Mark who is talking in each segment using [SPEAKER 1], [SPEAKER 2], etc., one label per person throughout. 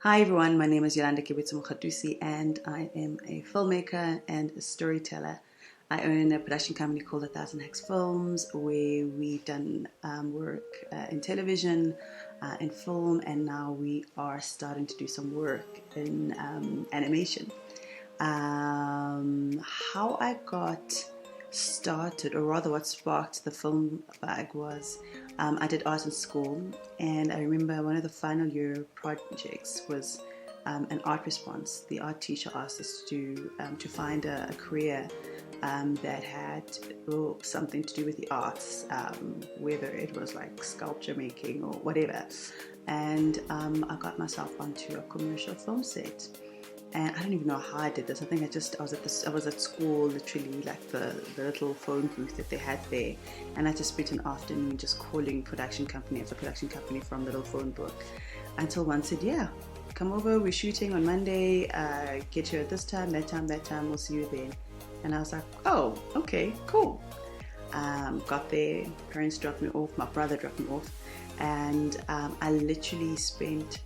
[SPEAKER 1] Hi everyone, my name is Yolanda Mogatusi and I am a filmmaker and a storyteller. I own a production company called 1000x Films where we've done work in television, in film, and now we are starting to do some work in animation. How I got started, or rather what sparked the film bag, was I did art in school, and I remember one of the final year projects was an art response. The art teacher asked us to find a career that had something to do with the arts, whether it was like sculpture making or whatever. And I got myself onto a commercial film set. And I don't even know how I did this. I think I was at school, literally, like the little phone booth that they had there, and I just spent an afternoon just calling production company after production company from the little phone book, until one said, "Yeah, come over. We're shooting on Monday. Get here at this time, that time, that time. We'll see you then." And I was like, "Oh, okay, cool." Got there. Parents dropped me off. My brother dropped me off, and I literally spent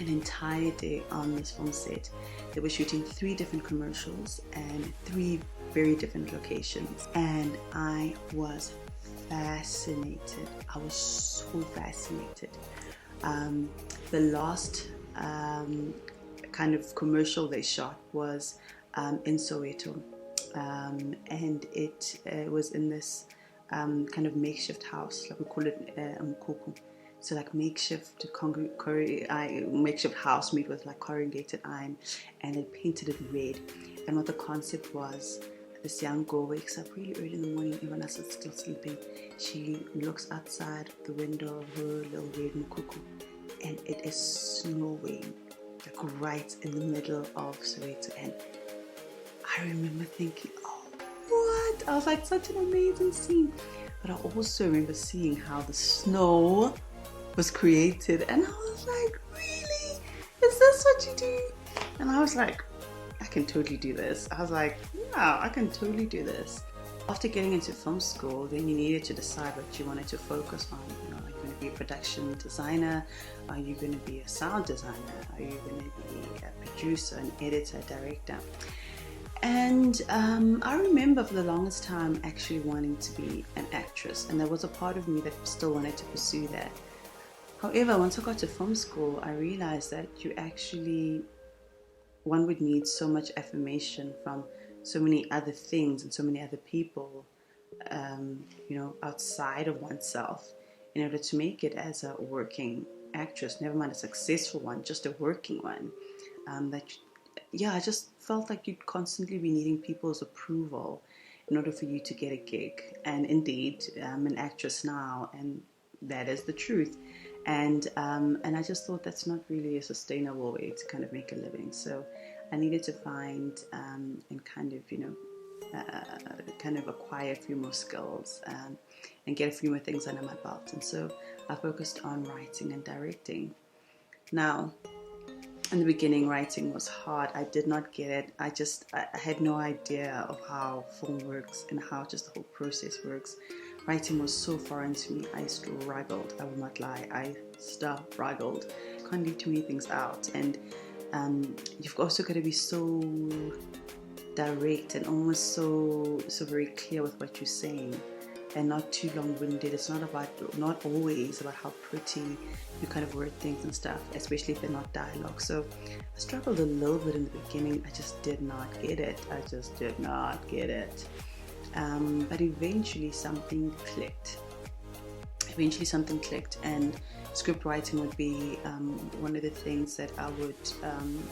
[SPEAKER 1] an entire day on this film set. They were shooting 3 different commercials and 3 very different locations, and I was fascinated. I was so fascinated. The last kind of commercial they shot was in Soweto, and it was in this kind of makeshift house, like we call it mkuku. So like makeshift makeshift house made with like corrugated iron, and they painted it red. And what the concept was, this young girl wakes up really early in the morning, everyone else is still sleeping. She looks outside the window of her little red mkuku, and it is snowing, like right in the middle of Soweto. And I remember thinking, oh, what? I was like, such an amazing scene. But I also remember seeing how the snow was created, and I was like, really? Is this what you do? And I was like, I can totally do this. I was like, yeah, I can totally do this. After getting into film school, then you needed to decide what you wanted to focus on. You know, are you going to be a production designer? Are you going to be a sound designer? Are you going to be a producer, an editor, director? And I remember for the longest time actually wanting to be an actress, and there was a part of me that still wanted to pursue that. However, once I got to film school, I realized that one would need so much affirmation from so many other things and so many other people, outside of oneself, in order to make it as a working actress, never mind a successful one, just a working one. I just felt like you'd constantly be needing people's approval in order for you to get a gig. And indeed, I'm an actress now, and that is the truth. And I just thought that's not really a sustainable way to kind of make a living. So I needed to find and kind of acquire a few more skills and get a few more things under my belt. And so I focused on writing and directing. Now, in the beginning, writing was hard. I did not get it. I had no idea of how film works and how just the whole process works. Writing was so foreign to me. I struggled. I will not lie. I struggled. Can't leave too many things out. And you've also got to be so direct and almost so very clear with what you're saying, and not too long-winded. It's not always about how pretty you kind of word things and stuff, especially if they're not dialogue. So I struggled a little bit in the beginning. I just did not get it. But eventually something clicked. And script writing would be one of the things that I would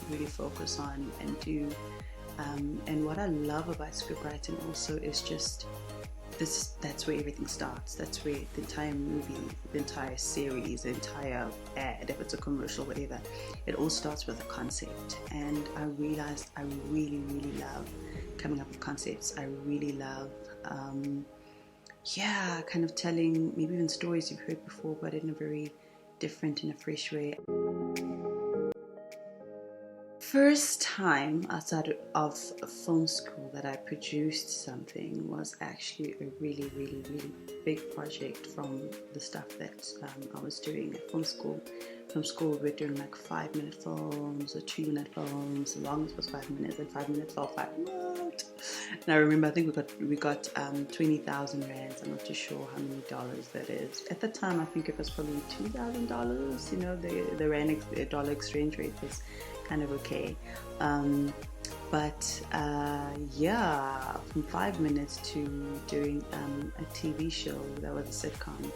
[SPEAKER 1] really focus on and do. And what I love about script writing also is just that's where everything starts. That's where the entire movie, the entire series, the entire ad, if it's a commercial, whatever, it all starts with a concept. And I realized I really, really love coming up with concepts. I really love kind of telling maybe even stories you've heard before, but in a very different and a fresh way. First time outside of film school that I produced something was actually a really, really, really big project from the stuff that I was doing at film school. from school, we're doing like 5-minute films or 2-minute films. The longest was 5 minutes, and 5 minutes felt like what? And I remember, I think we got 20,000 rands. I'm not too sure how many dollars that is. At the time, I think it was probably $2,000. You know, the rand dollar exchange rate was kind of okay. Yeah, from 5 minutes to doing a TV show that was a sitcom.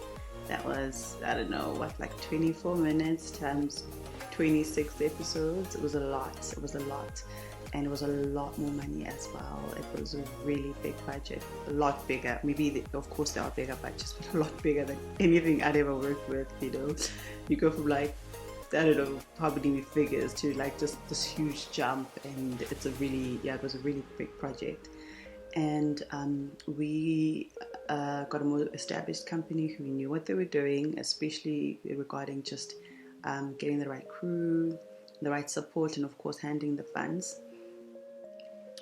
[SPEAKER 1] That was, I don't know, what, like 24 minutes times 26 episodes. It was a lot. It was a lot. And it was a lot more money as well. It was a really big budget. A lot bigger. Maybe, of course, there are bigger budgets, but a lot bigger than anything I'd ever worked with, you know. You go from like, I don't know how many figures to like just this huge jump. And it's a really, it was a really big project. And we got a more established company who knew what they were doing, especially regarding just getting the right crew, the right support, and of course handling the funds.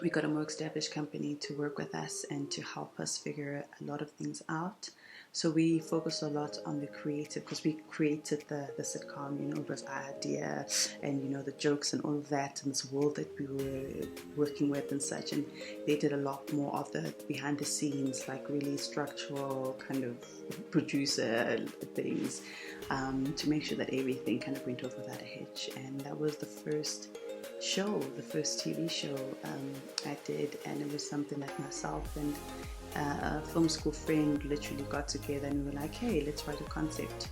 [SPEAKER 1] We got a more established company to work with us and to help us figure a lot of things out. So we focused a lot on the creative, because we created the sitcom, you know, it was our idea, and you know, the jokes and all of that, and this world that we were working with and such. And they did a lot more of the behind the scenes, like really structural kind of producer things, to make sure that everything kind of went off without a hitch. And that was the first show, the first TV show I did, and it was something that myself and a film school friend literally got together, and we were like, hey, let's write a concept.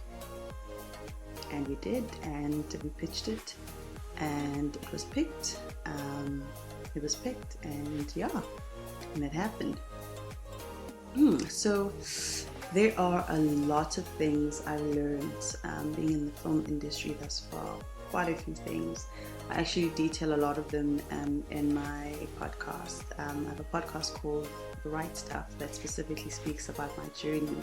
[SPEAKER 1] And we did, and we pitched it, and it was picked. And yeah, and it happened. So there are a lot of things I learned being in the film industry thus far. Quite a few things. I actually detail a lot of them in my podcast. I have a podcast called The Right Stuff that specifically speaks about my journey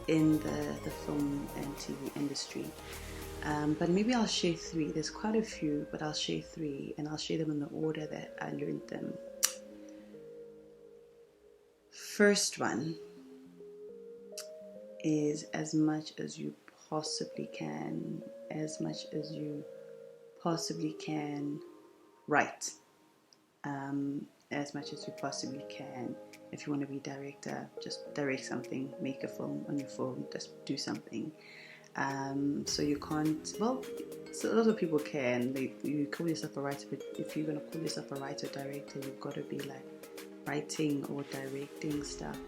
[SPEAKER 1] in the film and TV industry. But maybe I'll share 3. There's quite a few, but I'll share 3, and I'll share them in the order that I learned them. First one is as much as you possibly can, write. As much as you possibly can. If you want to be a director, just direct something, make a film on your phone, just do something. So you can't, well, so a lot of people can, you call yourself a writer, but if you're going to call yourself a writer or director, you've got to be like writing or directing stuff.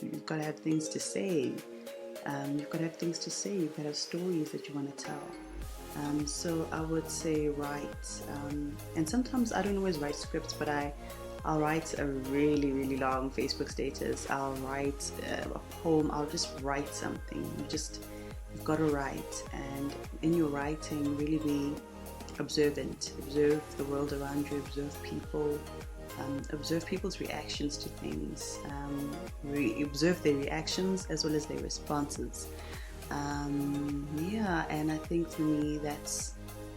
[SPEAKER 1] You've got to have things to say. You've got to have stories that you want to tell. So I would say write. And sometimes I don't always write scripts, but I'll write a really, really long Facebook status. I'll write a poem. I'll just write something. You've got to write. And in your writing, really be observant. Observe the world around you. Observe people. Observe people's reactions to things. Observe their reactions as well as their responses. And I think for me that's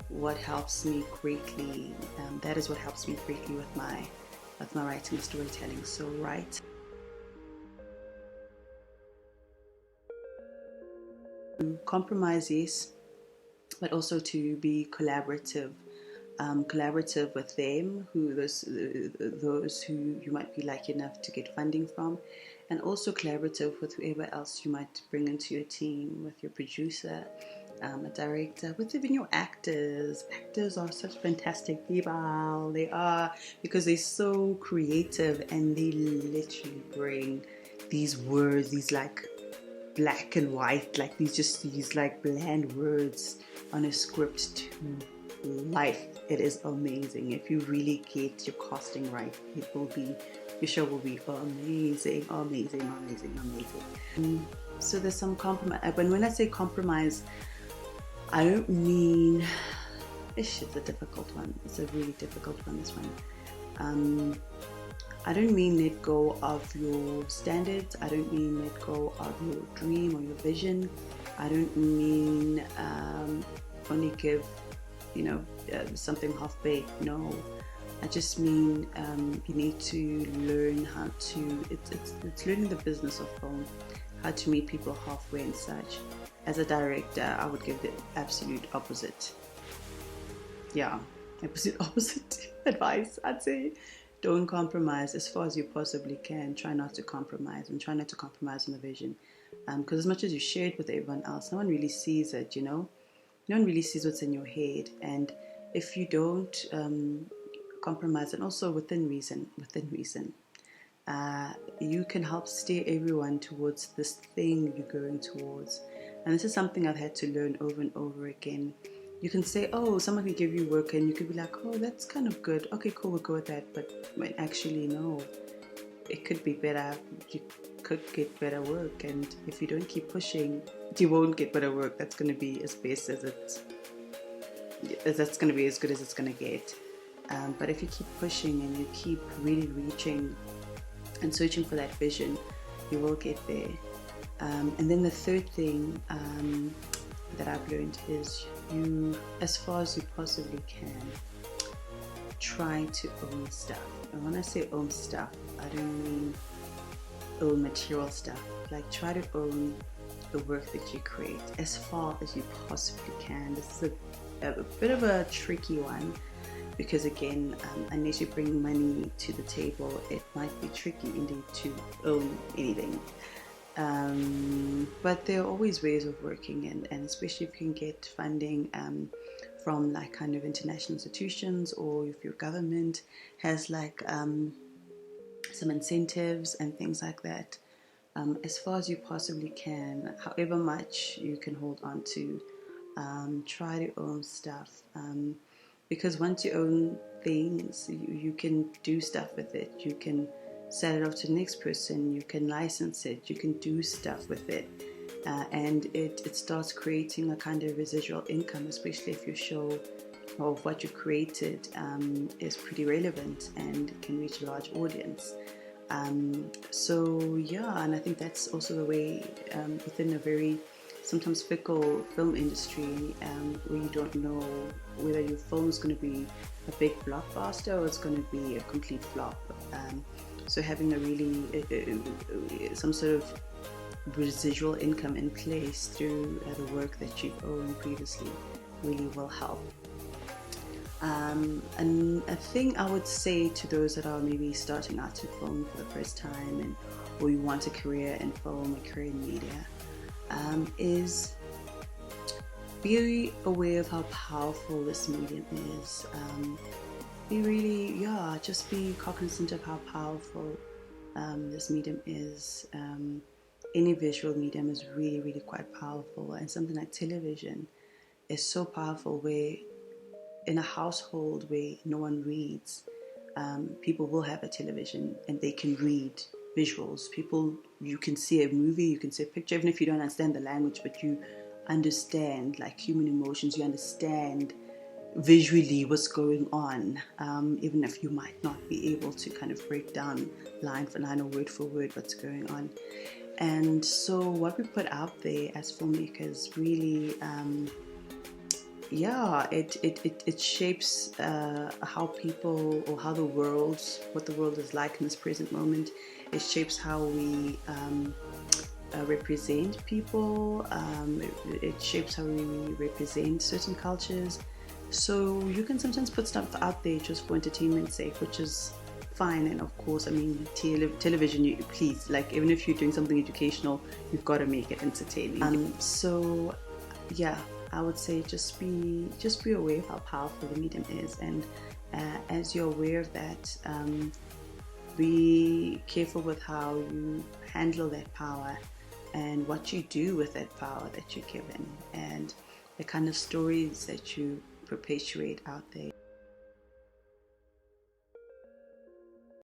[SPEAKER 1] what helps me greatly. That is what helps me greatly with my writing and storytelling. So write. Compromise, yes, but also to be collaborative. Collaborative with them, those who you might be lucky enough to get funding from, and also collaborative with whoever else you might bring into your team, with your producer, a director, with even your actors. Actors are such fantastic people. They are, because they're so creative and they literally bring these words, these like black and white, like these like bland words on a script to life. It is amazing. If you really get your casting right, your show will be amazing. So there's some compromise. When I say compromise, I don't mean, it's a difficult one. It's a really difficult one, this one. I don't mean let go of your standards. I don't mean let go of your dream or your vision. I don't mean only give something half-baked. No, I just mean you need to learn how to, it's learning the business of film, how to meet people halfway and such. As a director, I would give the absolute opposite. Yeah, opposite advice. I'd say don't compromise as far as you possibly can. Try not to compromise, and try not to compromise on the vision. Because as much as you share it with everyone else, no one really sees it, you know? No one really sees what's in your head. And if you don't compromise, and also within reason, you can help steer everyone towards this thing you're going towards. And this is something I've had to learn over and over again. You can say, oh, someone can give you work, and you could be like, oh, that's kind of good. Okay, cool, we'll go with that. But when actually, no, it could be better. You could get better work. And if you don't keep pushing, you won't get better work. That's going to be as best as that's going to be as good as it's going to get. But if you keep pushing and you keep really reaching and searching for that vision, you will get there. And then the third thing that I've learned is you, as far as you possibly can, try to own stuff. And when I say own stuff, I don't mean own material stuff. Like, try to own the work that you create as far as you possibly can. This is a bit of a tricky one, because again, unless you bring money to the table, it might be tricky indeed to own anything. But there are always ways of working, and especially if you can get funding from like kind of international institutions, or if your government has like some incentives and things like that. As far as you possibly can, however much you can hold on to, try to own stuff, because once you own things, you can do stuff with it. You can sell it off to the next person, you can license it, you can do stuff with it, and it starts creating a kind of residual income, especially if your show of what you created is pretty relevant and can reach a large audience. So yeah, and I think that's also the way within a very sometimes fickle film industry, where you don't know whether your film is going to be a big blockbuster or it's going to be a complete flop. So having a really some sort of residual income in place through the work that you've owned previously really will help. And a thing I would say to those that are maybe starting out to film for the first time, or you want a career in film, a career in media, is be aware of how powerful this medium is. Just be cognizant of how powerful this medium is. Any visual medium is really, really quite powerful, and something like television is so powerful, where in a household where no one reads, people will have a television and they can read visuals. You can see a movie, you can see a picture, even if you don't understand the language, but you understand like human emotions, you understand visually what's going on, even if you might not be able to kind of break down line for line or word for word what's going on. And so what we put out there as filmmakers really it shapes how people, or how the world, what the world is like in this present moment. It shapes how we represent people. It shapes how we represent certain cultures. So you can sometimes put stuff out there just for entertainment's sake, which is fine. And of course, I mean, television, please, like, even if you're doing something educational, you've got to make it entertaining. So yeah, I would say just be aware of how powerful the medium is, and as you're aware of that, be careful with how you handle that power and what you do with that power that you're given, and the kind of stories that you perpetuate out there.